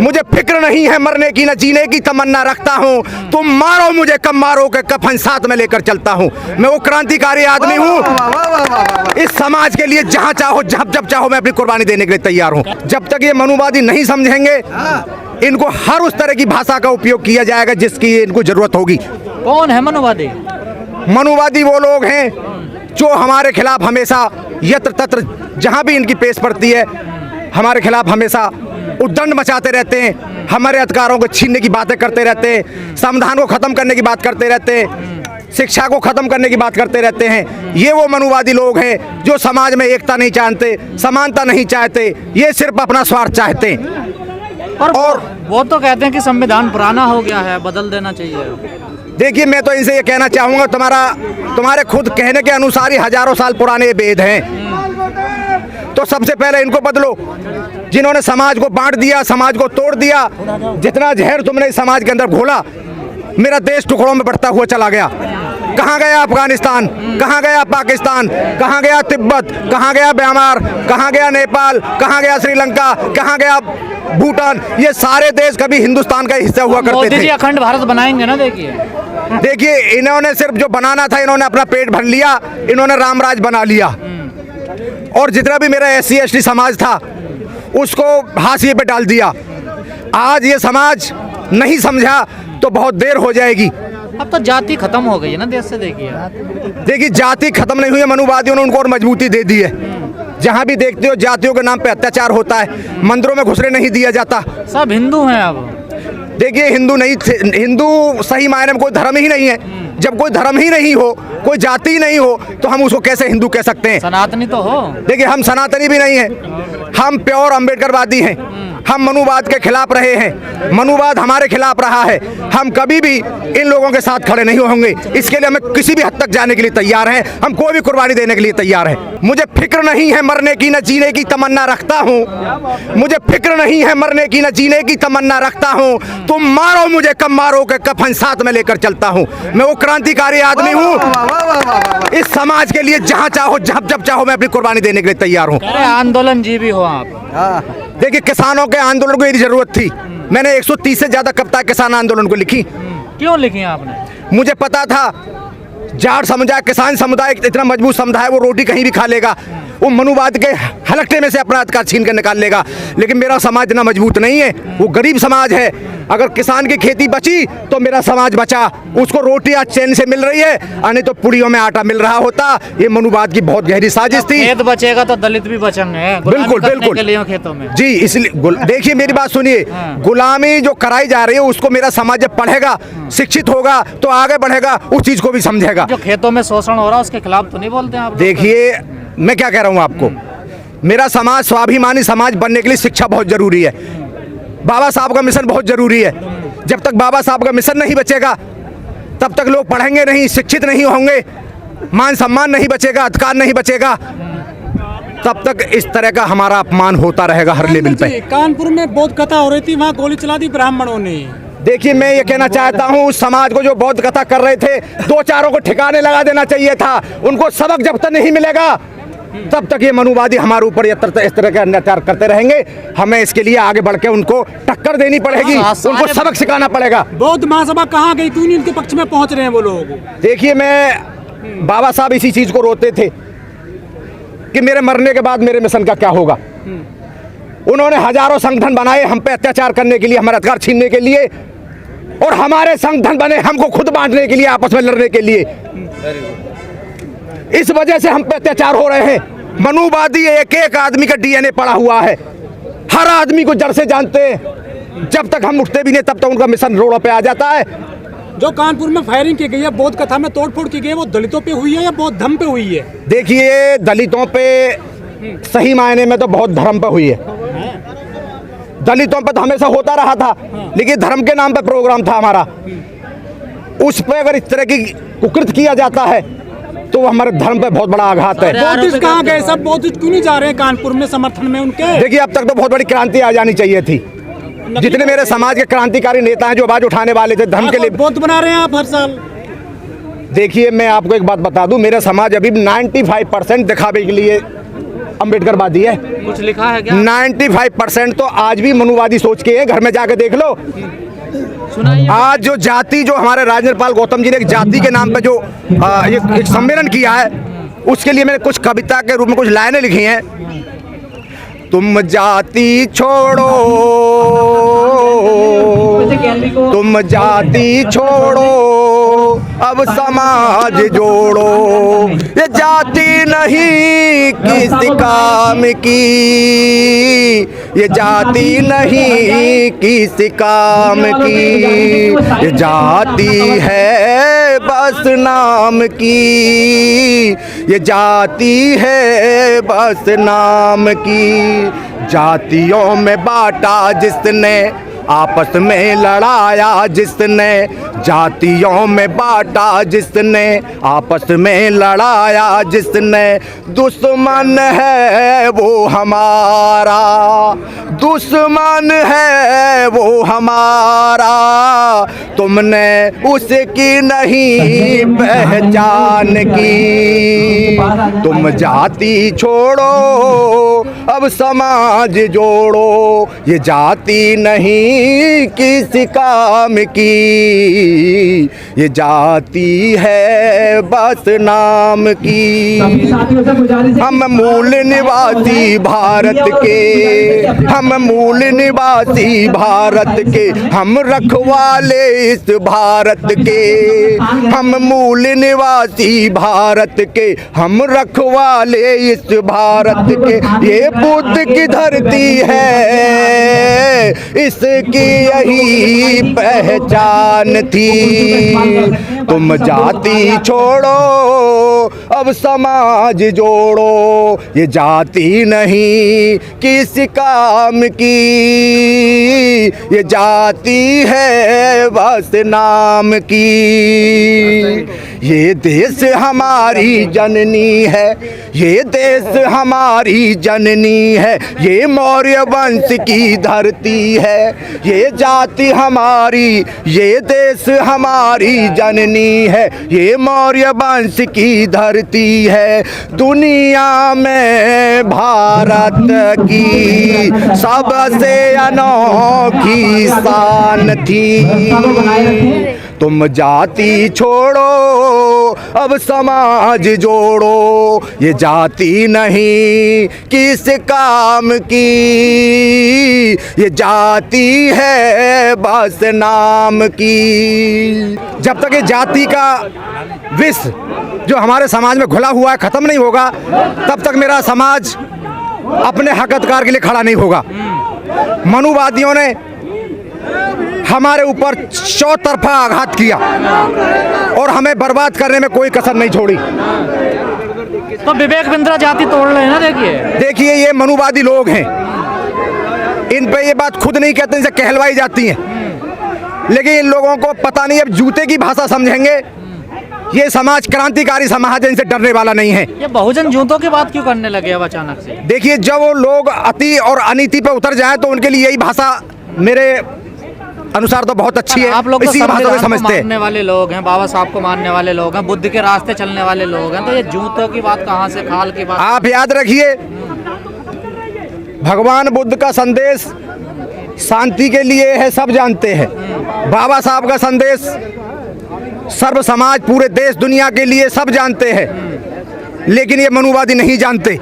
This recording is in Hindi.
मुझे फिक्र नहीं है मरने की, न जीने की तमन्ना रखता हूँ। तुम मारो मुझे कब मारो के कफन साथ में लेकर चलता हूँ। मैं वो क्रांतिकारी आदमी हूँ, इस समाज के लिए जहाँ चाहो जब चाहो मैं अपनी कुर्बानी देने के लिए तैयार हूँ। जब तक ये मनुवादी नहीं समझेंगे, इनको हर उस तरह की भाषा का उपयोग किया जाएगा जिसकी इनको जरूरत होगी। कौन है मनुवादी? मनुवादी वो लोग हैं जो हमारे खिलाफ हमेशा यत्र तत्र जहाँ भी इनकी पेश पड़ती है हमारे खिलाफ हमेशा उद्दंड मचाते रहते हैं, हमारे अधिकारों को छीनने की बातें करते रहते हैं, संविधान को ख़त्म करने की बात करते रहते हैं, शिक्षा को ख़त्म करने की बात करते रहते हैं। ये वो मनुवादी लोग हैं जो समाज में एकता नहीं चाहते, समानता नहीं चाहते, ये सिर्फ अपना स्वार्थ चाहते हैं। और वो तो कहते हैं कि संविधान पुराना हो गया है, बदल देना चाहिए। देखिए, मैं तो इनसे ये कहना चाहूँगा, तुम्हारे खुद कहने के अनुसार ही हजारों साल पुराने वेद हैं, तो सबसे पहले इनको बदलो। जिन्होंने समाज को बांट दिया, समाज को तोड़ दिया, जितना जहर तुमने इस समाज के अंदर घोला, मेरा देश टुकड़ों में बढ़ता हुआ चला गया। कहाँ गया अफगानिस्तान, कहाँ गया पाकिस्तान, कहाँ गया तिब्बत, कहाँ गया म्यांमार, कहाँ गया नेपाल, कहाँ गया श्रीलंका, कहाँ गया भूटान। ये सारे देश कभी हिंदुस्तान का हिस्सा हुआ करते थे। मोदी जी अखंड भारत बनाएंगे ना। देखिए, इन्होंने सिर्फ जो बनाना था, इन्होंने अपना पेट भर लिया, इन्होंने रामराज बना लिया। और जितना भी मेरा SC ST समाज था उसको हाशिए पे डाल दिया। आज ये समाज नहीं समझा तो बहुत देर हो जाएगी। अब तो जाति खत्म हो गई है ना देश से। देखिए, जाति खत्म नहीं हुई है, मनुवादियों ने उनको और मजबूती दे दी है। जहाँ भी देखते हो जातियों के नाम पे अत्याचार होता है, मंदिरों में घुसने नहीं दिया जाता। सब हिंदू हैं अब। देखिए, हिंदू नहीं थे, हिंदू सही मायने में कोई धर्म ही नहीं है। जब कोई धर्म ही नहीं हो, कोई जाति ही नहीं हो, तो हम उसको कैसे हिंदू कह सकते हैं? सनातनी तो हो। देखिए, हम सनातनी भी नहीं हैं, हम प्योर अम्बेडकरवादी हैं। हम मनुवाद के खिलाफ रहे हैं, मनुवाद हमारे खिलाफ रहा है। हम कभी भी इन लोगों के साथ खड़े नहीं होंगे। इसके लिए हमें किसी भी हद तक जाने के लिए तैयार हैं, हम कोई भी कुर्बानी देने के लिए तैयार हैं। मुझे फिक्र नहीं है मरने की, न जीने की तमन्ना रखता हूँ। मुझे फिक्र नहीं है मरने की, न जीने की तमन्ना रखता हूँ। तुम मारो मुझे कब मारो के कफन साथ में लेकर चलता हूँ। मैं वो क्रांतिकारी आदमी हूँ, इस समाज के लिए जहाँ चाहो जब चाहो मैं अपनी कुर्बानी देने के लिए तैयार हूँ। आंदोलन जीवी हो आप। देखिए, किसानों के आंदोलन को ये जरूरत थी। मैंने 130 से ज्यादा कविताएं किसान आंदोलन को लिखी। क्यों लिखी आपने? मुझे पता था जाट समुदाय, किसान समुदाय इतना मजबूत समुदाय, वो रोटी कहीं भी खा लेगा, वो मनुवाद के हलकटे में से अपना अधिकार छीन कर निकाल लेगा। लेकिन मेरा समाज इतना मजबूत नहीं है, वो गरीब समाज है। अगर किसान की खेती बची तो मेरा समाज बचा, उसको रोटी आज चैन से मिल रही है, नहीं तो पुड़ियों में आटा मिल रहा होता। ये मनुवाद की बहुत गहरी साजिश थी। खेत बचेगा तो दलित भी बचेंगे। बिल्कुल बिल्कुल के लिए खेतों में जी। इसलिए देखिए, मेरी बात सुनिए, गुलामी जो कराई जा रही है उसको मेरा समाज जब पढ़ेगा, शिक्षित होगा तो आगे बढ़ेगा, उस चीज को भी समझेगा। जो खेतों में शोषण हो रहा है उसके खिलाफ तो नहीं बोलते आप? देखिए, मैं क्या कह रहा हूँ आपको, मेरा समाज स्वाभिमानी समाज बनने के लिए शिक्षा बहुत जरूरी है। बाबा साहब का मिशन बहुत जरूरी है। जब तक बाबा साहब का मिशन नहीं बचेगा तब तक लोग पढ़ेंगे नहीं, शिक्षित नहीं होंगे, मान सम्मान नहीं बचेगा, अधिकार नहीं बचेगा, तब तक इस तरह का हमारा अपमान होता रहेगा हर लेवल पे। कानपुर में बौद्ध कथा हो रही थी, वहाँ गोली चला दी ब्राह्मणों ने। देखिए, मैं ये कहना चाहता हूँ, उस समाज को जो बौद्ध कथा कर रहे थे, दो चारों को ठिकाने लगा देना चाहिए था। उनको सबक जब तक नहीं मिलेगा तब तक ये मनुवादी हमारे ऊपर इस तरह के अत्याचार करते रहेंगे। हमें इसके लिए आगे बढ़ के उनको टक्कर देनी पड़ेगी, उनको सबक सिखाना पड़ेगा। बौद्ध महासभा कहाँ गई? क्यों नहीं उनके पक्ष में पहुँच रहे हैं वो लोग? देखिए, मैं बाबा साहब इसी चीज को रोते थे कि मेरे मरने के बाद मेरे मिशन का क्या होगा। उन्होंने हजारों संगठन बनाए हम पे अत्याचार करने के लिए, हमारे अधिकार छीनने के लिए, और हमारे संगठन बने हमको खुद बांटने के लिए, आपस में लड़ने के लिए। इस वजह से हम पे अत्याचार हो रहे हैं। मनुवादी एक एक आदमी का DNA पड़ा हुआ है, हर आदमी को जड़ से जानते हैं। जब तक हम उठते भी नहीं तब तक उनका मिशन रोडों पे आ जाता है। जो कानपुर में फायरिंग की गई है, बौद्ध कथा में तोड़फोड़ की गई है, वो दलितों पे हुई है या बौद्ध धर्म पे हुई है? देखिए, दलितों पे सही मायने में तो बौद्ध धर्म पे हुई है। दलितों पे तो हमेशा होता रहा था, लेकिन धर्म के नाम पे प्रोग्राम था हमारा। उस पे अगर इस तरह की कुकृत किया जाता है तो वो हमारे धर्म पे बहुत बड़ा आघात है। बौद्धिस्ट कहाँ गए सब? बौद्धिस्ट क्यों नहीं जा रहे हैं कानपुर में समर्थन में उनके? देखिए, अब तक तो बहुत बड़ी क्रांति आ जानी चाहिए थी। जितने मेरे समाज के क्रांतिकारी नेता हैं जो आवाज उठाने वाले थे धर्म के लिए, बौद्ध बना रहे हैं आप हर साल। देखिए, मैं आपको एक बात बता दूं, मेरा समाज अभी 95% दिखावे के लिए अम्बेडकरवादी है। कुछ लिखा है क्या? 95% तो आज भी मनुवादी सोच के है, घर में जाके देख लो। सुनाइए। आज जो जाति, जो हमारे राजेंद्र पाल गौतम जी ने एक जाति के नाम पे जो एक सम्मेलन किया है, उसके लिए मैंने कुछ कविता के रूप में कुछ लाइनें लिखी हैं। तुम जाति छोड़ो, तुम जाति छोड़ो, अब समाज जोड़ो, ये जाति नहीं किसी काम की, ये जाति नहीं किसी काम की, ये जाति है बस नाम की, ये जाति है बस नाम की। जातियों में बांटा जिसने, आपस में लड़ाया जिसने, जातियों में बांटा जिसने, आपस में लड़ाया जिसने, दुश्मन है वो हमारा, दुश्मन है वो हमारा, तुमने उसकी नहीं पहचान की। तुम जाति छोड़ो, अब समाज जोड़ो, ये जाति नहीं किसी काम की, ये जाति है बस नाम की। हम मूल निवासी भारत के, हम मूल निवासी भारत के, हम रखवाले इस भारत के, हम मूल निवासी भारत के, हम रखवाले इस भारत के। ये बुद्ध की धरती है, इसकी यही पहचान थी। तुम जाति छोड़ो, अब समाज जोड़ो, ये जाति नहीं किसी काम की, ये जाति है बस नाम की। ये देश हमारी जननी है, ये देश हमारी जननी है, ये मौर्य वंश की धरती है, ये जाति हमारी, ये देश हमारी जननी है, ये मौर्य वंश की धरती है। दुनिया में भारत की सबसे अनोखी शान थी। तुम जाति छोड़ो, अब समाज जोड़ो, ये जाति नहीं किस काम की, ये जाति है बस नाम की। जब तक ये जाति का विष जो हमारे समाज में घुला हुआ है खत्म नहीं होगा, तब तक मेरा समाज अपने हक अधिकार के लिए खड़ा नहीं होगा। मनुवादियों ने हमारे ऊपर चौतरफा आघात किया और हमें बर्बाद करने में कोई कसर नहीं छोड़ी। तो विवेक बिंद्रा जाति तोड़ रहे हैं ना। देखिए ये मनुवादी लोग हैं, इन पे ये बात खुद नहीं कहते, इनसे कहलवाई जाती है, लेकिन इन लोगों को पता नहीं, अब जूते की भाषा समझेंगे। ये समाज क्रांतिकारी समाज है, इनसे डरने वाला नहीं है। ये बहुजन जूतों की बात क्यों करने लगे अब अचानक से? देखिए, जब वो लोग अति और अनीति पे उतर जाएं तो उनके लिए यही भाषा मेरे अनुसार तो बहुत अच्छी है। आप लोग तो इसी भाषा को समझते हैं। मानने वाले लोग हैं, बाबा साहब को मानने वाले लोग हैं, बुद्ध के रास्ते चलने वाले लोग हैं, तो ये जूतों की बात कहाँ से, खाल की बात? आप याद रखिए, भगवान बुद्ध का संदेश शांति के लिए है, सब जानते हैं। बाबा साहब का संदेश सर्व समाज, पूरे देश दुनिया के लिए सब जानते हैं, लेकिन ये मनुवादी नहीं जानते।